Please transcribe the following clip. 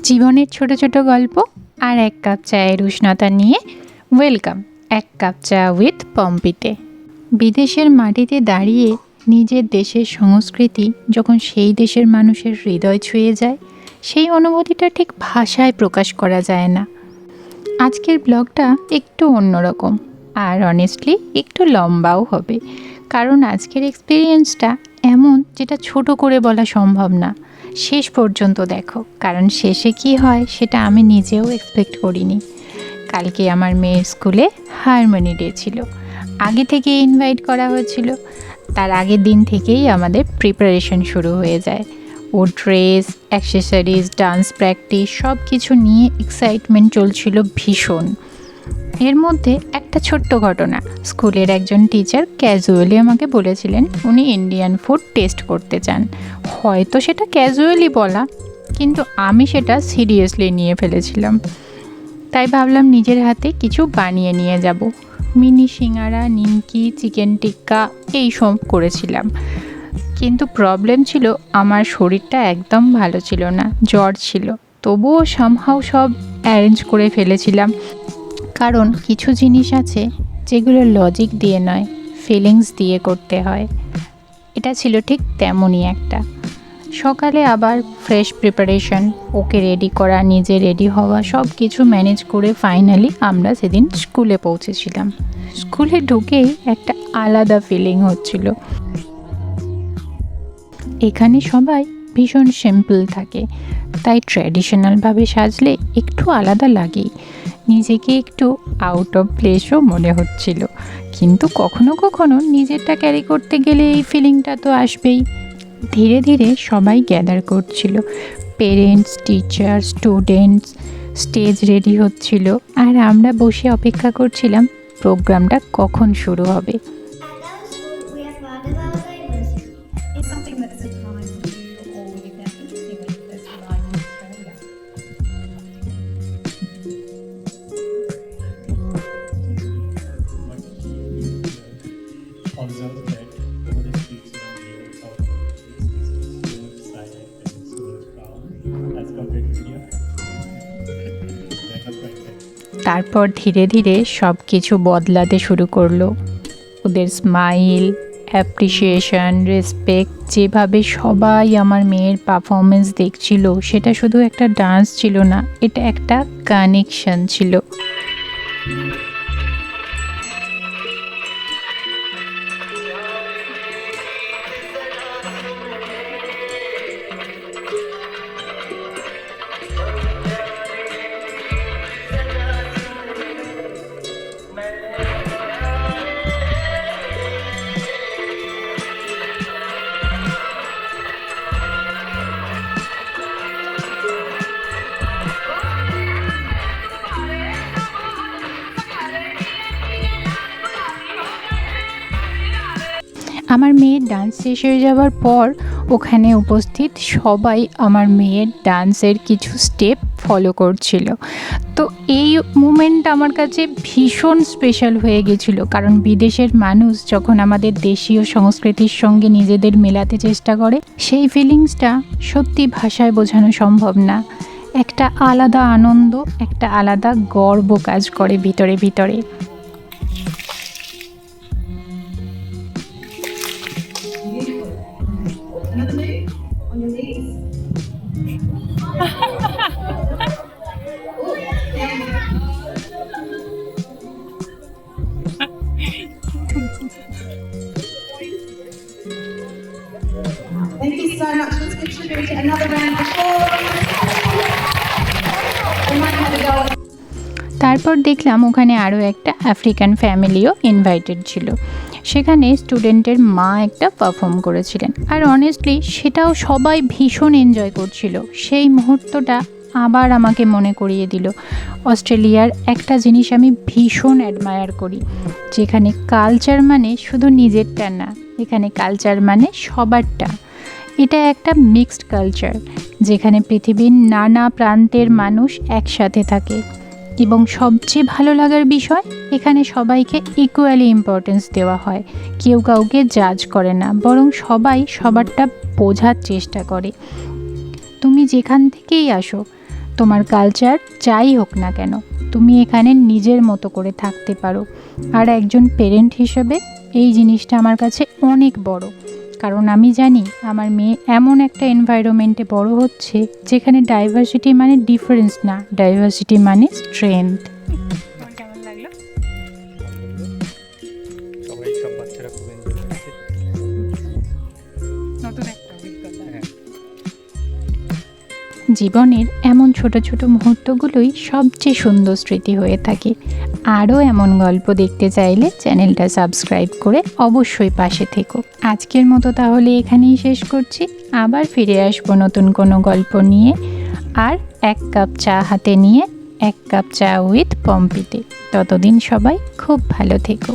জীবনের ছোট ছোট গল্প আর এক কাপ চায়ের উষ্ণতা নিয়ে ওয়েলকাম এক কাপ চা উইথ পম্পিতে। বিদেশের মাটিতে দাঁড়িয়ে নিজের দেশের সংস্কৃতি যখন সেই দেশের মানুষের হৃদয় ছুঁয়ে যায়, সেই অনুভূতিটা ঠিক ভাষায় প্রকাশ করা যায় না। আজকের ব্লগটা একটু অন্যরকম আর অনেস্টলি একটু লম্বাও হবে, কারণ আজকের এক্সপিরিয়েন্সটা এমন যেটা ছোট করে বলা সম্ভব না। শেষ পর্যন্ত দেখো, কারণ শেষে কি হয় সেটা আমি নিজেও এক্সপেক্ট করিনি। কালকে আমার মেয়ের স্কুলে হারমোনি ডে ছিল। আগে থেকে ইনভাইট করা হয়েছিল। তার আগের দিন থেকেই আমাদের প্রিপারেশন শুরু হয়ে যায়। ও ড্রেস, অ্যাক্সেসরিজ, ডান্স প্র্যাকটিস সব কিছু নিয়ে এক্সাইটমেন্ট চলছিল ভীষণ। এর মধ্যে একটা ছোট্ট ঘটনা। স্কুলের একজন টিচার ক্যাজুয়ালি আমাকে বলেছিলেন উনি ইন্ডিয়ান ফুড টেস্ট করতে চান। হয়তো সেটা ক্যাজুয়ালি বলা, কিন্তু আমি সেটা সিরিয়াসলি নিয়ে ফেলেছিলাম। তাই ভাবলাম নিজের হাতে কিছু বানিয়ে নিয়ে যাব। মিনি সিঙ্গারা, নিমকি, চিকেন টিক্কা এই সব করেছিলাম। কিন্তু প্রবলেম ছিল আমার শরীরটা একদম ভালো ছিল না, জ্বর ছিল। তবুও সামহাও সব অ্যারেঞ্জ করে ফেলেছিলাম, কারণ কিছু জিনিস আছে যেগুলো লজিক দিয়ে নয়, ফিলিংস দিয়ে করতে হয়। এটা ছিল ঠিক তেমনই একটা। সকালে আবার ফ্রেশ প্রিপারেশন, ওকে রেডি করা, নিজে রেডি হওয়া, সব কিছু ম্যানেজ করে ফাইনালি আমরা সেদিন স্কুলে পৌঁছেছিলাম। স্কুলে ঢুকেই একটা আলাদা ফিলিং হচ্ছিল। এখানে সবাই ভীষণ সিম্পল থাকে, তাই ট্র্যাডিশনালভাবে সাজলে একটু আলাদা লাগেই। নিজেকে একটু আউট অফ প্লেসও মনে হচ্ছিল, কিন্তু কখনো কখনো নিজেরটা ক্যারি করতে গেলে এই ফিলিংটা তো আসবেই। ধীরে ধীরে সবাই গ্যাদার করছিল, parents, teacher, students. Stage ready হচ্ছিল আর আমরা বসে অপেক্ষা করছিলাম প্রোগ্রামটা কখন শুরু হবে। তারপর ধীরে ধীরে সব কিছু বদলাতে শুরু করলো। ওদের স্মাইল, অ্যাপ্রিসিয়েশন, রেসপেক্ট, যেভাবে সবাই আমার মেয়ের পারফরমেন্স দেখছিল, সেটা শুধু একটা ডান্স ছিল না, এটা একটা কানেকশন ছিল। আমার মেয়ের ডান্স শেষ হয়ে যাওয়ার পর ওখানে উপস্থিত সবাই আমার মেয়ের ডান্সের কিছু স্টেপ ফলো করছিল। তো এই মুমেন্টটা আমার কাছে ভীষণ স্পেশাল হয়ে গেছিলো, কারণ বিদেশের মানুষ যখন আমাদের দেশীয় সংস্কৃতির সঙ্গে নিজেদের মেলাতে চেষ্টা করে, সেই ফিলিংসটা সত্যি ভাষায় বোঝানো সম্ভব না। একটা আলাদা আনন্দ, একটা আলাদা গর্ব কাজ করে ভিতরে ভিতরে। Thank you so much. Let's contribute to another round of applause. তারপর দেখলাম ওখানে আরও একটা আফ্রিকান ফ্যামিলিও ইনভাইটেড ছিল। সেখানে স্টুডেন্টের মা একটা পারফর্ম করেছিলেন, আর অনেস্টলি সেটাও সবাই ভীষণ এনজয় করছিল। সেই মুহূর্তটা আবার আমাকে মনে করিয়ে দিল অস্ট্রেলিয়ার একটা জিনিস আমি ভীষণ অ্যাডমায়ার করি, যেখানে কালচার মানে শুধু নিজেরটা না, এখানে কালচার মানে সবারটা। এটা একটা মিক্সড কালচার, যেখানে পৃথিবীর নানা প্রান্তের মানুষ একসাথে থাকে। এবং সবচেয়ে ভালো লাগার বিষয়, এখানে সবাইকে ইকুয়ালি ইম্পর্টেন্স দেওয়া হয়। কেউ কাউকে জাজ করে না, বরং সবাই সবারটা বোঝার চেষ্টা করে। তুমি যেখান থেকেই আসো, তোমার কালচার যাই হোক না কেন, তুমি এখানে নিজের মতো করে থাকতে পারো। আর একজন পেরেন্ট হিসেবে এই জিনিসটা আমার কাছে অনেক বড়, কারণ আমি জানি আমার মেয়ে এমন একটা এনভায়রনমেন্টে বড় হচ্ছে যেখানে ডাইভার্সিটি মানে ডিফারেন্স না, ডাইভার্সিটি মানে স্ট্রেংথ। কেমন লাগলো? সবাই, সব বাচ্চারা খুব এনজয় করছে। নতুন একটা অভিজ্ঞতা। হ্যাঁ। জীবনের এমন ছোট ছোট মুহূর্তগুলোই সবচেয়ে সুন্দর স্মৃতি হয়ে থাকে। আরও এমন গল্প দেখতে চাইলে চ্যানেলটা সাবস্ক্রাইব করে অবশ্যই পাশে থেকো। আজকের মতো তাহলে এখানেই শেষ করছি। আবার ফিরে আসবো নতুন কোনো গল্প নিয়ে, আর এক কাপ চা হাতে নিয়ে, এক কাপ চা উইথ পম্পিতে। ততদিন সবাই খুব ভালো থেকো।